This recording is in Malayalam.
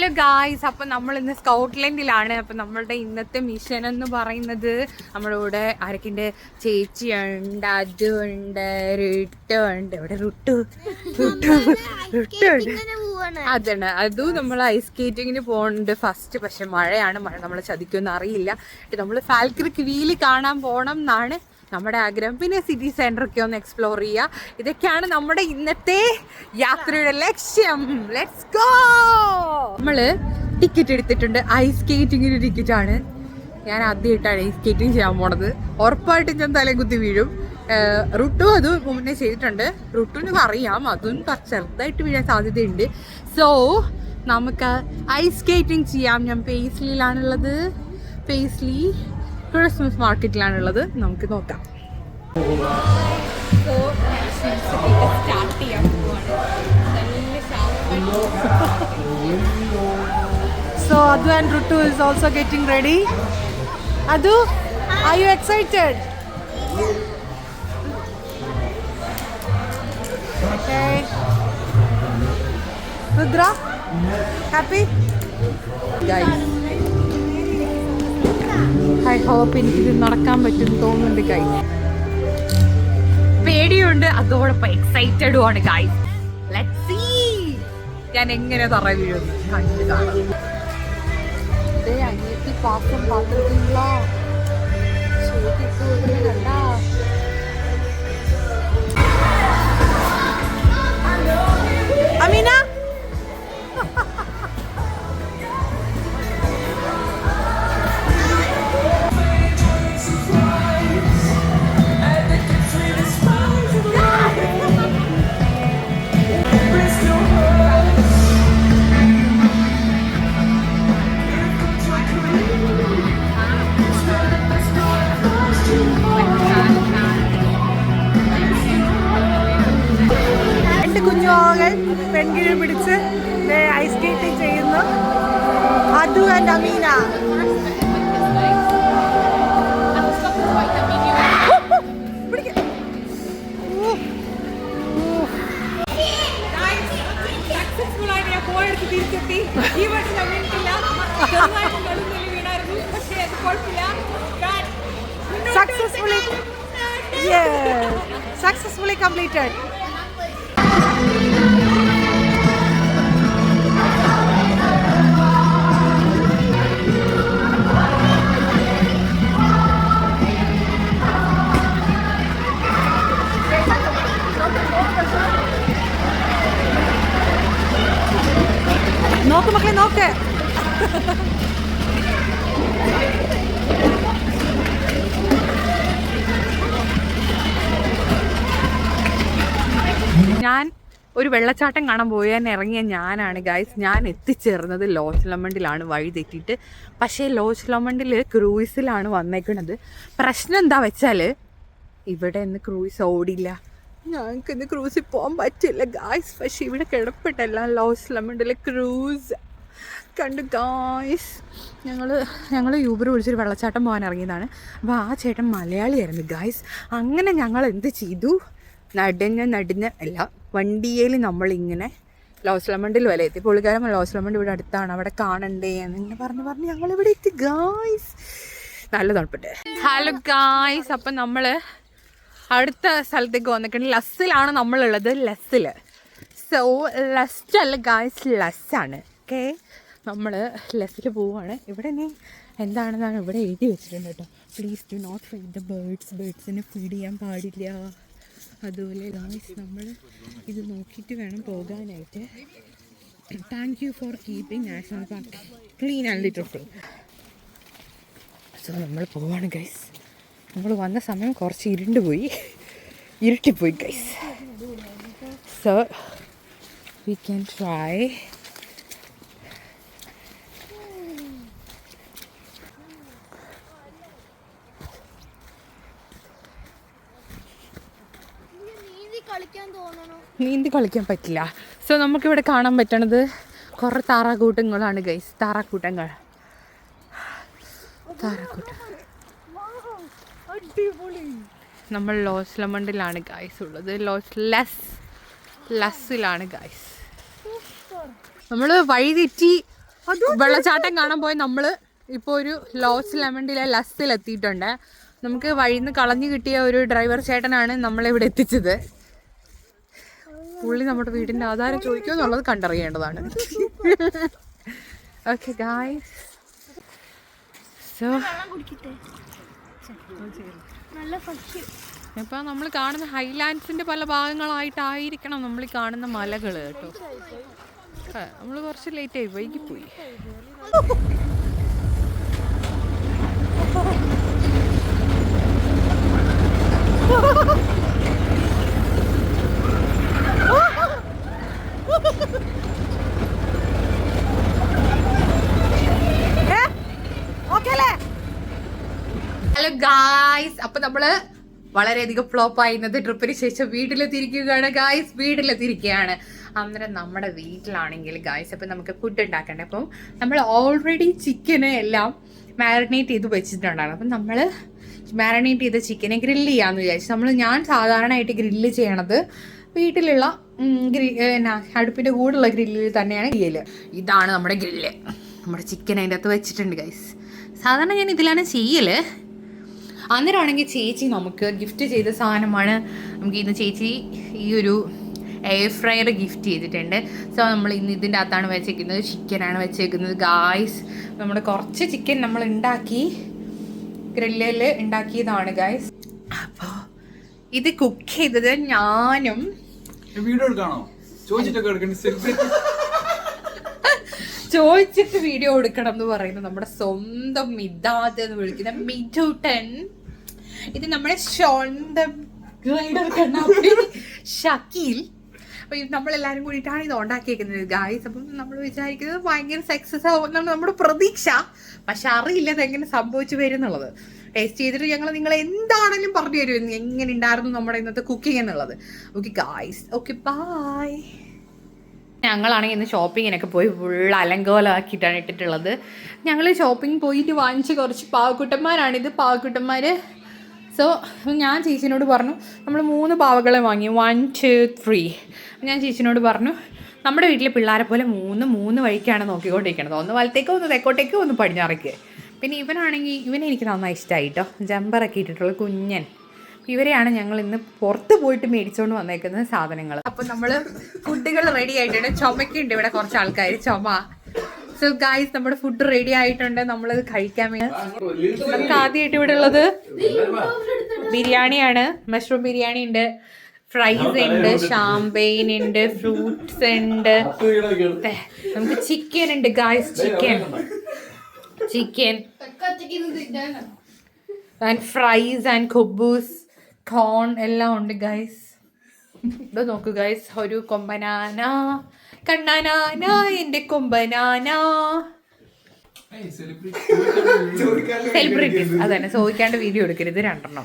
ഹലോ ഗായ്സ്, അപ്പം നമ്മൾ ഇന്ന് സ്കോട്ട്ലൻഡിലാണ്. അപ്പം നമ്മളുടെ ഇന്നത്തെ മിഷൻ എന്ന് പറയുന്നത് നമ്മുടെ കൂടെ ആരൊക്കെയുണ്ട്? ചേച്ചിയുണ്ട്, അതുണ്ട്, റുട്ടുണ്ട്. ഇവിടെ റുട്ടുണ്ട്. അതാണ് അതും നമ്മൾ ഐസ് സ്കേറ്റിങ്ങിന് പോകുന്നുണ്ട് ഫസ്റ്റ്. പക്ഷെ മഴയാണ്, മഴ നമ്മളെ ചതിക്കൊന്നും അറിയില്ല. നമ്മൾ ഫാൽക്കറിക്ക് വീല് കാണാൻ പോകണം എന്നാണ് നമ്മുടെ ആഗ്രഹം. പിന്നെ സിറ്റി സെന്ററൊക്കെ ഒന്ന് എക്സ്പ്ലോർ ചെയ്യുക. ഇതൊക്കെയാണ് നമ്മുടെ ഇന്നത്തെ യാത്രയുടെ ലക്ഷ്യം. Let's go. നമ്മള് ടിക്കറ്റ് എടുത്തിട്ടുണ്ട്. ഐസ് സ്കേറ്റിങ്ങിന് ടിക്കറ്റാണ്. ഞാൻ ആദ്യമായിട്ടാണ് ഐസ് സ്കേറ്റിംഗ് ചെയ്യാൻ പോണത്. ഉറപ്പായിട്ടും ഞാൻ തലയും കുത്തി വീഴും. റുട്ടും അത് മുന്നേ ചെയ്തിട്ടുണ്ട്. റുട്ടിന് അറിയാം, അതും ചെറുതായിട്ട് വീഴാൻ സാധ്യതയുണ്ട്. സോ നമുക്ക് ഐസ് സ്കേറ്റിംഗ് ചെയ്യാം. ഞാൻ പേസ്ലിയിലാണുള്ളത്. Paisley Christmas മാർക്കറ്റിലാണുള്ളത്. നമുക്ക് നോക്കാം. സ്റ്റാർട്ട് ചെയ്യാൻ പോവാണ്. So Adu and Rutu is also getting ready. Adu, are you excited? Okay. Rudra, happy? Guys, I hope എനിക്കിത് നടക്കാൻ പറ്റും തോന്നുന്നുണ്ട്. ഗൈസ് പേടിയുണ്ട്, അതോടൊപ്പം എക്സൈറ്റഡും ആണ്. ഗൈസ് ലെറ്റ്സ് സീ ഞാൻ എങ്ങനെ തറ വീഴും കണ്ടു കാണാം. അനിയത്തി പാത്രം പാത്രത്തിലുള്ള കണ്ട അമീന. കുഞ്ഞുമകൾ പെൺകിഴി പിടിച്ച് ഐസ് സ്കേറ്റിംഗ് ചെയ്യുന്നു. അദു ആൻഡ് അമീന. Successfully completed. നോക്ക് മക്കളെ, നോക്ക്. ഞാൻ ഒരു വെള്ളച്ചാട്ടം കാണാൻ പോയാൻ ഇറങ്ങിയ ഞാനാണ് ഗൈസ്. ഞാൻ എത്തിച്ചേർന്നത് ലോസ് ലമണ്ടിലാണ് വഴി തെറ്റിയിട്ട്. പക്ഷേ ലോസ് ലമണ്ടിൽ ക്രൂയിസിലാണ് വന്നേക്കുന്നത്. പ്രശ്നം എന്താ വെച്ചാൽ ഇവിടെ ഇന്ന് ക്രൂയിസ് ഓടില്ല. ഞങ്ങൾക്ക് ഇന്ന് ക്രൂസിൽ പോകാൻ പറ്റില്ല ഗായ്സ്. പക്ഷേ ഇവിടെ കിടപ്പിട്ടല്ല ലോസ് ലമണ്ടിലെ ക്രൂസ് കണ്ടു ഗായ്സ്. ഞങ്ങൾ യൂബർ വിളിച്ചൊരു വെള്ളച്ചാട്ടം പോകാൻ ഇറങ്ങിയതാണ്. അപ്പോൾ ആ ചേട്ടൻ മലയാളിയായിരുന്നു ഗായ്സ്. അങ്ങനെ ഞങ്ങൾ എന്ത് ചെയ്തു, നടന്ന് അല്ല വണ്ടിയിൽ നമ്മളിങ്ങനെ ലോസ് ലമണ്ടിൽ വരെ എത്തി. പുള്ളിക്കാരൻ ലോസ് ലമണ്ട് ഇവിടെ അടുത്താണ്, അവിടെ കാണണ്ടേ എന്നിങ്ങനെ പറഞ്ഞ് ഞങ്ങളിവിടെ എത്തി ഗായ്സ്. നല്ല തണുപ്പട്ടെ. ഹലോ ഗായ്സ്, അപ്പം നമ്മൾ അടുത്ത സ്ഥലത്തേക്ക് വന്നിട്ടുണ്ട്. ലസ്സിലാണ് നമ്മളുള്ളത്. ലസ്സിൽ സോ ലസ്റ്റ് അല്ല ഗായ്സ്, ലസ്സാണ്. ഓക്കെ, നമ്മൾ ലസ്സിൽ പോവുകയാണ്. ഇവിടെ നീ എന്താണെന്നാണ് ഇവിടെ എഴുതി വെച്ചിട്ടുണ്ട് കേട്ടോ. Please do not feed the birds. ബേർഡ്സിനെ ഫീഡ് ചെയ്യാൻ പാടില്ല. അതുപോലെ ഗായ്സ് നമ്മൾ ഇത് നോക്കിയിട്ട് വേണം പോകാനായിട്ട്. Thank you for keeping national park clean and litter free. So നമ്മൾ പോവാണ് ഗൈസ്. നമ്മൾ വന്ന സമയം കുറച്ച് ഇരുട്ടിപ്പോയി guys. So we can try. നീന്തി കളിക്കാൻ പറ്റില്ല. സോ നമുക്കിവിടെ കാണാൻ പറ്റണത് കുറേ താറാക്കൂട്ടങ്ങളാണ് ഗൈസ്. താറാക്കൂട്ടങ്ങൾ. നമ്മൾ ലോസ് ലമണ്ടിലാണ് ഗൈസ് ഉള്ളത്. ലസ്സിലാണ് ഗൈസ്. നമ്മൾ വഴി തെറ്റി വെള്ളച്ചാട്ടം കാണാൻ പോയി നമ്മള് ഇപ്പോൾ ഒരു ലോസ് ലെമണ്ടിലെ ലസ്സിൽ എത്തിയിട്ടുണ്ട്. നമുക്ക് വഴിയിൽ നിന്ന് കളഞ്ഞു കിട്ടിയ ഒരു ഡ്രൈവർ ചേട്ടനാണ് നമ്മളെ ഇവിടെ എത്തിച്ചത്. പുള്ളി നമ്മുടെ വീടിന്റെ ആധാരം ചോദിക്കുമോ എന്നുള്ളത് കണ്ടറിയേണ്ടതാണ്. ഓക്കെ ഗായ്സ്, സോ ഇപ്പൊ നമ്മൾ കാണുന്ന ഹൈലാൻഡ്സിന്റെ പല ഭാഗങ്ങളായിട്ടായിരിക്കണം നമ്മൾ ഈ കാണുന്ന മലകൾ കേട്ടോ. നമ്മൾ കുറച്ച് ലേറ്റ് ആയി, വൈകിപ്പോയി. ഹലോ ഗായ്സ്, അപ്പൊ നമ്മള് വളരെയധികം ഫ്ലോപ്പ് ആയിരുന്നത് ട്രിപ്പിന് ശേഷം വീട്ടിലെത്തിയിരിക്കുകയാണ് ഗായ്സ്. വീട്ടിലെത്തിയിരിക്കുകയാണ്. അന്നേരം നമ്മുടെ വീട്ടിലാണെങ്കിൽ ഗായ്സ് അപ്പം നമുക്ക് ഫുഡ് ഉണ്ടാക്കണ്ടേ. അപ്പം നമ്മൾ ഓൾറെഡി ചിക്കന് എല്ലാം മാരിനേറ്റ് ചെയ്ത് വെച്ചിട്ടുണ്ടായിരുന്നു. അപ്പം നമ്മൾ മാരിനേറ്റ് ചെയ്ത ചിക്കനെ ഗ്രില്ല് ചെയ്യാമെന്ന് വിചാരിച്ചു. ഞാൻ സാധാരണയായിട്ട് ഗ്രില്ല് ചെയ്യണത് വീട്ടിലുള്ള അടുപ്പിൻ്റെ കൂടുള്ള ഗ്രില്ലിൽ തന്നെയാണ് ചെയ്യല്. ഇതാണ് നമ്മുടെ ഗ്രില്ല്. നമ്മുടെ ചിക്കൻ അതിൻ്റെ അകത്ത് വെച്ചിട്ടുണ്ട് ഗൈസ്. സാധാരണ ഞാൻ ഇതിലാണ് ചെയ്യല്. അന്നേരമാണെങ്കിൽ ചേച്ചി നമുക്ക് ഗിഫ്റ്റ് ചെയ്ത സാധനമാണ്. നമുക്ക് ഇന്ന് ചേച്ചി ഈ ഒരു എയർ ഫ്രയർ ഗിഫ്റ്റ് ചെയ്തിട്ടുണ്ട്. സോ നമ്മൾ ഇന്ന് ഇതിൻ്റെ അകത്താണ് വെച്ചേക്കുന്നത്. ചിക്കനാണ് വെച്ചേക്കുന്നത് ഗായ്സ്. നമ്മുടെ കുറച്ച് ചിക്കൻ നമ്മൾ ഉണ്ടാക്കി ഗ്രില്ലിൽ ഉണ്ടാക്കിയതാണ് ഗായ്സ്. അപ്പോൾ ഇത് കുക്ക് ചെയ്തത് ഞാനും. ചോദിച്ചിട്ട് വീഡിയോ എടുക്കണം എന്ന് പറയുന്നത് നമ്മുടെ സ്വന്തം മിതാദ് എന്ന് വിളിക്കുന്ന മിഥുട്ടൻ. ഇത് നമ്മുടെ സ്വന്തം ഷക്കീൽ. അപ്പൊ നമ്മളെല്ലാരും കൂടിയിട്ടാണ് ഇത് ഉണ്ടാക്കിയേക്കുന്നത് ഗായ്സ്. അപ്പം നമ്മൾ വിചാരിക്കുന്നത് ഭയങ്കര സക്സസ് ആവുമെന്നാണ് നമ്മുടെ പ്രതീക്ഷ. പക്ഷെ അറിയില്ല അത് എങ്ങനെ സംഭവിച്ചു വരുന്നുള്ളത്. ടേസ്റ്റ് ചെയ്തിട്ട് ഞങ്ങൾ നിങ്ങൾ എന്താണെങ്കിലും പറഞ്ഞു തരും എങ്ങനെ ഉണ്ടായിരുന്നു നമ്മുടെ ഇന്നത്തെ കുക്കിംഗ് എന്നുള്ളത്. Okay guys, okay bye. ഞങ്ങളാണെങ്കിൽ ഇന്ന് ഷോപ്പിങ്ങിനൊക്കെ പോയി ഫുൾ അലങ്കോലമാക്കിയിട്ടാണ് ഇട്ടിട്ടുള്ളത്. ഞങ്ങൾ ഷോപ്പിംഗ് പോയിട്ട് വാങ്ങിച്ച കുറച്ച് പാവക്കുട്ടന്മാരാണിത്. പാവക്കുട്ടന്മാർ. സോ ഞാൻ ചേച്ചിനോട് പറഞ്ഞു, നമ്മൾ 3 പാവകളെ വാങ്ങി, 1 2 3. ഞാൻ ചേച്ചിനോട് പറഞ്ഞു നമ്മുടെ വീട്ടിലെ പിള്ളേരെ പോലെ 3 വഴിക്കാണ് നോക്കിക്കൊണ്ടിരിക്കണത്. ഒന്ന് വലത്തേക്കോ, ഒന്ന് തെക്കോട്ടേക്കോ, ഒന്ന് പടിഞ്ഞാറേക്ക്. പിന്നെ ഇവനാണെങ്കിൽ ഇവനെ എനിക്ക് നന്നായി ഇഷ്ടമായി കേട്ടോ. ജമ്പറൊക്കെ ഇട്ടിട്ടുള്ള കുഞ്ഞൻ. ഇവരെയാണ് ഞങ്ങൾ ഇന്ന് പുറത്ത് പോയിട്ട് മേടിച്ചുകൊണ്ട് വന്നേക്കുന്ന സാധനങ്ങൾ. അപ്പം നമ്മൾ ഫുഡുകൾ റെഡി ആയിട്ടുണ്ട്. ചുമക്കുണ്ട് ഇവിടെ കുറച്ച് ആൾക്കാർ, ചുമ. സോ ഗായ്സ്, നമ്മുടെ ഫുഡ് റെഡി ആയിട്ടുണ്ട്. നമ്മളത് കഴിക്കാൻ വേണ്ടി നമുക്ക് ആദ്യമായിട്ട് ഇവിടെ ഉള്ളത് ബിരിയാണിയാണ്. മഷ്റൂം ബിരിയാണി ഉണ്ട്, ഫ്രൈസ് ഉണ്ട്, ഷാമ്പെയിൻ ഉണ്ട്, ഫ്രൂട്ട്സ് ഉണ്ട്. നമുക്ക് ചിക്കൻ ഉണ്ട് guys. Chicken and fries and കുബൂസ്, കോൺ എല്ലാം ഉണ്ട് ഗൈസ്. ഇത് നോക്കൂ ഗൈസ്, ഒരു കൊമ്പനാന കണ്ണനാന എൻ്റെ കൊമ്പനാന. സെലിബ്രിറ്റീസ് അതന്നെ, ചോദിക്കാണ്ട് വീഡിയോ എടുക്കരുത് 2